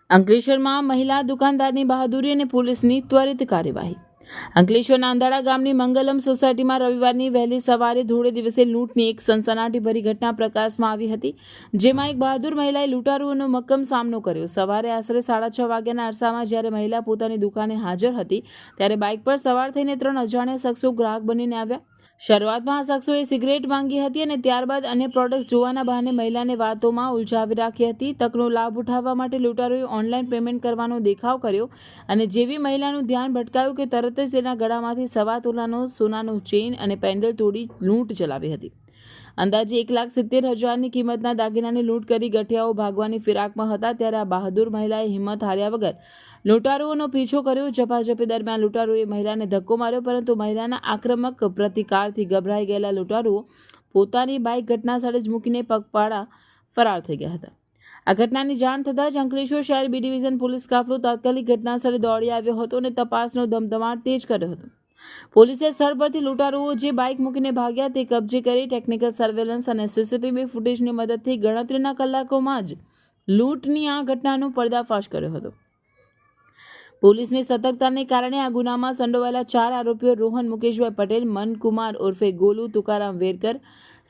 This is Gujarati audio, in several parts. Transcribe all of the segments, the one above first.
અંકલેશ્વરમાં મહિલા દુકાનદારની બહાદુરી અને પોલીસની ત્વરિત કાર્યવાહી. અંકલેશ્વરના અંધાડા ગામની મંગલમ સોસાયટીમાં રવિવારની વહેલી સવારે ધોળે દિવસે લૂંટની એક સનસનાટીભરી ઘટના પ્રકાશમાં આવી હતી, જેમાં એક બહાદુર મહિલાએ લૂંટારુઓનો મક્કમ સામનો કર્યો. સવારે આશરે 6:30 વાગ્યાના અરસામાં જ્યારે મહિલા પોતાની દુકાને હાજર હતી, ત્યારે બાઇક પર સવાર થઈને 3 અજાણ્યા શખ્સો ગ્રાહક બનીને આવ્યા. શરૂઆતમાં આ શખ્સોએ સિગરેટ માંગી હતી અને ત્યારબાદ અન્ય પ્રોડક્ટ્સ જોવાના બહાને મહિલાને વાતોમાં ઉલઝાવી રાખી હતી. તકનો લાભ ઉઠાવવા માટે લૂંટારોએ ઓનલાઈન પેમેન્ટ કરવાનો દેખાવ કર્યો અને જેવી મહિલાનું ધ્યાન ભટકાયું કે તરત જ તેના ગળામાંથી 1.25 તોલાનો સોનાનો ચેઇન અને પેન્ડલ તોડી લૂંટ ચલાવી હતી. અંદાજે 1,70,000ની કિંમતના દાગીનાની લૂંટ કરી ગઠિયાઓ ભાગવાની ફિરાકમાં હતા, ત્યારે આ બહાદુર મહિલાએ હિંમત હાર્યા વગર લૂંટારુઓનો પીછો કર્યો. ઝપાઝપી દરમિયાન લૂંટારુઓએ મહિલાને ધક્કો માર્યો, પરંતુ મહિલાના આક્રમક પ્રતિકારથી ગભરાઈ ગયેલા લૂંટારુઓ પોતાની બાઇક ઘટના સ્થળે જ મૂકીને પગપાળા ફરાર થઈ ગયા હતા. આ ઘટનાની જાણ થતાં જ અંકલેશ્વર શહેર બી ડિવિઝન પોલીસ કાફલો તાત્કાલિક ઘટના સ્થળે દોડી આવ્યો હતો અને તપાસનો ધમધમાટ તેજ કર્યો હતો. પોલીસે સ્થળ પરથી લૂંટારુઓ જે બાઇક મૂકીને ભાગ્યા તે કબજે કરી ટેકનિકલ સર્વેલન્સ અને સીસીટીવી ફૂટેજની મદદથી ગણતરીના કલાકોમાં જ લૂંટની આ ઘટનાનો પર્દાફાશ કર્યો હતો. પોલીસની સતર્કતાને કારણે આ ગુનામાં સંડોવાયેલા 4 આરોપીઓ રોહન મુકેશભાઈ પટેલ, મનકુમાર ઉર્ફે ગોલુ તુકારામ વેરકર,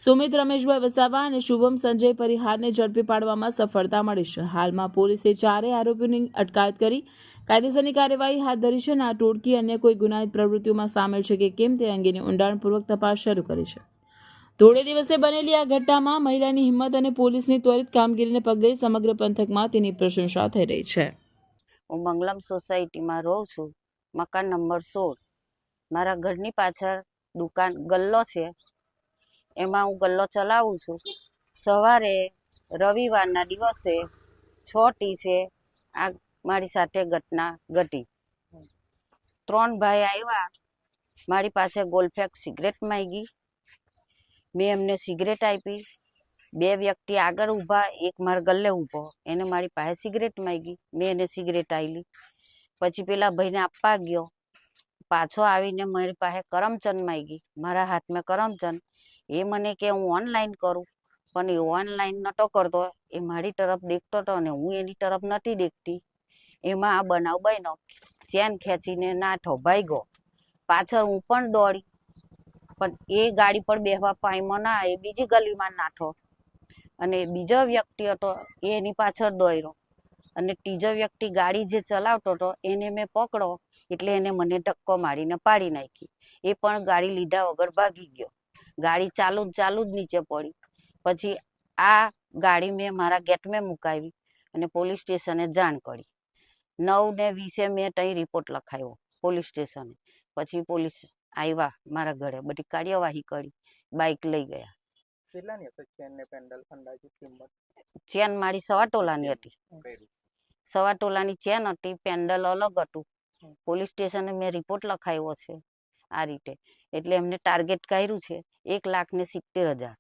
સુમિત રમેશભાઈ વસાવા અને શુભમ સંજય પરિહારને ઝડપી પાડવામાં સફળતા મળી છે. હાલમાં પોલીસે 4 આરોપીઓની અટકાયત કરી કાયદેસરની કાર્યવાહી હાથ ધરી છે અને આ ટોળકી અન્ય કોઈ ગુનાહિત પ્રવૃત્તિઓમાં સામેલ છે કે કેમ તે અંગેની ઊંડાણપૂર્વક તપાસ શરૂ કરી છે. ધોળે દિવસે બનેલી આ ઘટનામાં મહિલાની હિંમત અને પોલીસની ત્વરિત કામગીરીને પગલે સમગ્ર પંથકમાં તેની પ્રશંસા થઈ રહી છે. હું મંગલમ સોસાયટીમાં રહું છું, મકાન નંબર 16. મારા ઘરની પાછળ દુકાન ગલ્લો છે, એમાં હું ગલ્લો ચલાવું છું. સવારે રવિવારના દિવસે 6 છે આ મારી સાથે ઘટના ઘટી. 3 ભાઈ આવ્યા, મારી પાસે ગોલફેક સિગરેટ માંગી, મેં એમને સિગરેટ આપી. 2 વ્યક્તિ આગળ ઊભા, એક મારા ગલ્લે ઊભો, એને મારી પાસે સિગરેટ માંગી, મેં એને સિગરેટ આપી. પછી પેલા ભાઈને આપવા ગયો, પાછો આવીને મારી પાસે કરમચંદ માંગી, મારા હાથમાં કરમચંદ. એ મને કે હું ઓનલાઈન કરું, પણ એ ઓનલાઈન નહોતો કરતો, એ મારી તરફ દેખતો હતો અને હું એની તરફ નથી દેખતી. એમાં આ બનાવ બન્યો, ચેન ખેંચીને નાઠો ભાગ્યો. પાછળ હું પણ દોડી, પણ એ ગાડી પર બેસવા પાઈમાં ના, એ બીજી ગલીમાં નાઠો. અને બીજો વ્યક્તિ હતો એ એની પાછળ દોડ્યો અને ત્રીજો વ્યક્તિ ગાડી જે ચલાવતો હતો એને મેં પકડો, એટલે એને મને ધક્કો મારીને પાડી નાખી. એ પણ ગાડી લીધા વગર ભાગી ગયો. ગાડી ચાલુ જ નીચે પડી. પછી આ ગાડી મેં મારા ગેટમાં મુકાવી અને પોલીસ સ્ટેશને જાણ કરી. 9:20 મેં ત્યાં રિપોર્ટ લખાવ્યો પોલીસ સ્ટેશને. પછી પોલીસ આવ્યા મારા ઘરે, બધી કાર્યવાહી કરી, બાઇક લઈ ગયા. કેટલાની હશે ચેન ને પેન્ડલ અંદાજિત કિંમત? ચેન મારી 1.25 તોલાની હતી. 1.25 તોલાની ચેન હતી, પેન્ડલ અલગ હતું. પોલીસ સ્ટેશને મેં રિપોર્ટ લખાવ્યો છે આ રીતે. એટલે એમને ટાર્ગેટ કર્યું છે 1,70,000.